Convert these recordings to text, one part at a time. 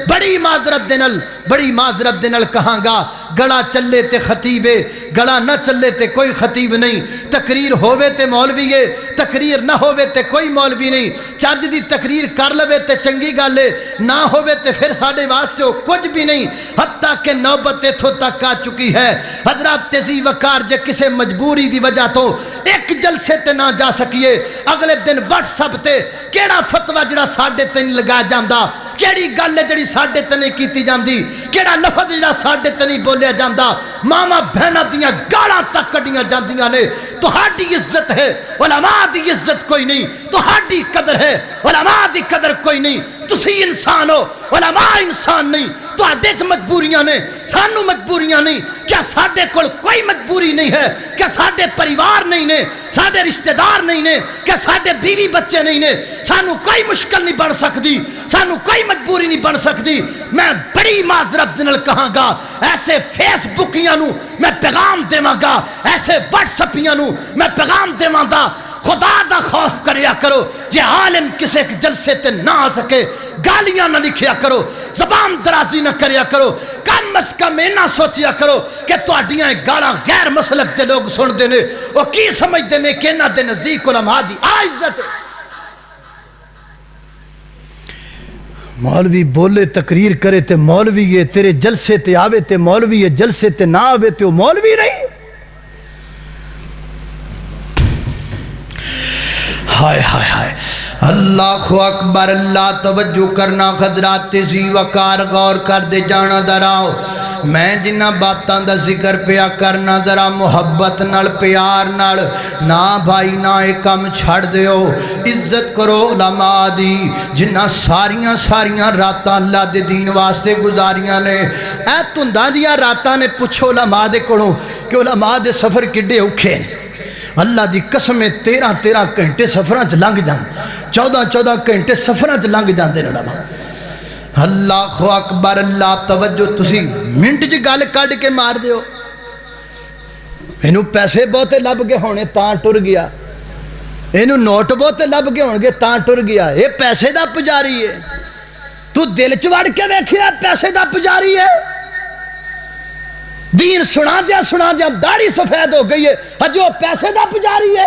بڑی معذرت دے نال کہاں گا، گلا چلے تے خطیبے، گلا نہ چلے تے کوئی خطیب نہیں، تقریر ہووے تے مولوی ہے، تقریر نہ ہووے تے کوئی مولوی نہیں، چج دی تقریر کر لوے تے چنگی گل ہے، نہ ہووے تے پھر ساڈے واسطے کچھ بھی نہیں، حتیٰ کہ نوبت اتھوں تک آ چکی ہے۔ حضرات تیزی وقار جے کسے مجبوری دی وجہ تو ایک جلسے تے نہ جا سکیے، اگلے دن واٹس ایپ تے کیڑا فتویٰ جڑا ساڈے تے نہیں لگایا جاندا، کیڑی گل ہے جڑی ساڈے تے نہیں کیتی جاندی، کیڑا لفظ جڑا ساڈے تے نہیں بولیا جاندا، ماما بہناں دیاں گالاں تک کڈیاں جاندیاں نے۔ تہاڈی عزت ہے، علماء دی عزت کوئی نہیں، تہاڈی قدر ہے، علماء دی قدر کوئی نہیں۔ تسی انسان ہو، علماء انسان نہیں، تہاڈے تے مجبوریاں نے، سانو مجبوریاں نہیں۔ کیا ساڈے کول کوئی مجبوری نہیں ہے؟ کیا ساڈے پریوار نہیں نے، ساڈے رشتہ دار نہیں نے، کیا ساڈے بیوی بچے نہیں نے؟ سانو کوئی مشکل نہیں بن سکتی، سانو کوئی مجبوری نہیں بن سکتی۔ میں بڑی معذرت نال کہاں گا، ایسے فیس بکیاں نو میں پیغام دیواں گا، ایسے واٹس ایپیاں نو میں پیغام دیواں گا، خدا دا خوف کریا کرو۔ جے عالم کسے جلسے تے نہ آ سکے، گالیاں نہ لکھیا کرو، زبان درازی نہ کریا کرو، کم از کم اینا سوچیا کرو کہ تہاڈیاں گالاں غیر مسلک دے لوگ سن دے نے، وہ کی سمجھدے نے کہ انہاں دے نزدیک علماء دی عزت۔ مولوی بولے تقریر کرے تے مولوی ہے، تیرے جلسے تے آوے تے مولوی ہے، جلسے تے نہ آوے تے وہ مولوی نہیں۔ ہائے ہائے ہائے، اللہ اکبر، اللہ توجہ کرنا حضرات، تیزی وقار غور کر دے جانا دراؤ۔ میں جنہ باتاں دا ذکر پیا کرنا ذرا محبت نال پیار نال، نہ بھائی نہ ایک کم چھڑ دیو، عزت کرو علماء دی جنہ ساریاں راتاں اللہ دے دین واسطے گزاریاں نے۔ اے تنداں دیاں راتاں نے پوچھو علماء دے کولوں کہ علماء دے سفر کڈے اوکھے ہیں۔ اللہ دی قسم 13 گھنٹے سفراں چ لنگ جان، 14 گھنٹے سفراں چ لنگ جاندے نے علماء۔ اللہ اکبر، اللہ توجہ، تسی منٹ جی گل کڈ کے مار دیو، اینو پیسے بہتے لب گئے ہونے تاں ٹر گیا، اینو نوٹ بہتے لب گئے ہون گے تاں ٹر گیا، اے پیسے دا پجاری ہے۔ تو دل چ وڑ کے ویکھیا پیسے دا پجاری ہے؟ دین سنا دیا داڑھی سفید ہو گئی ہے، جو پیسے دا پجاری ہے۔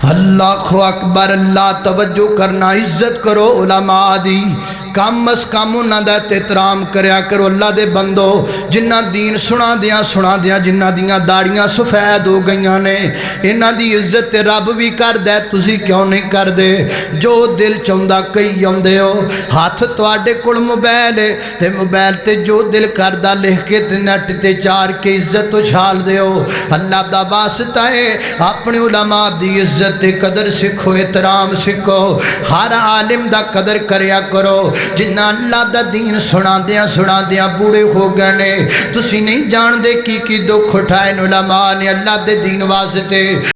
اللہ اکبر، اللہ توجہ کرنا، عزت کرو علماء دی، کم از کم انہاں دا احترام کریا کرو۔ اللہ دے بندو، جنہ دین سنا دیا جنہ دیاں داڑیاں سفید ہو گئیاں نے، انہاں دی عزت رب بھی کر دے، تسی کیوں نہیں کر دے؟ جو دل چاہندا کئی آندے ہو، ہاتھ تواڈے کول موبائل ہے تے موبائل تے جو دل کردا لکھ کے تے نیٹ تے چار کے عزت اچھال دیو۔ اللہ دا واسطہ ہے، اپنے علماء دی عزت تے قدر سکھو، احترام سکھو، ہر عالم دا قدر کریا کرو۔ جنہ اللہ دا دین سنا دیا بوڑے ہو گئے نے، تسی نہیں جان دے کی دکھ اٹھائے علماء نے اللہ دے دین واسطے۔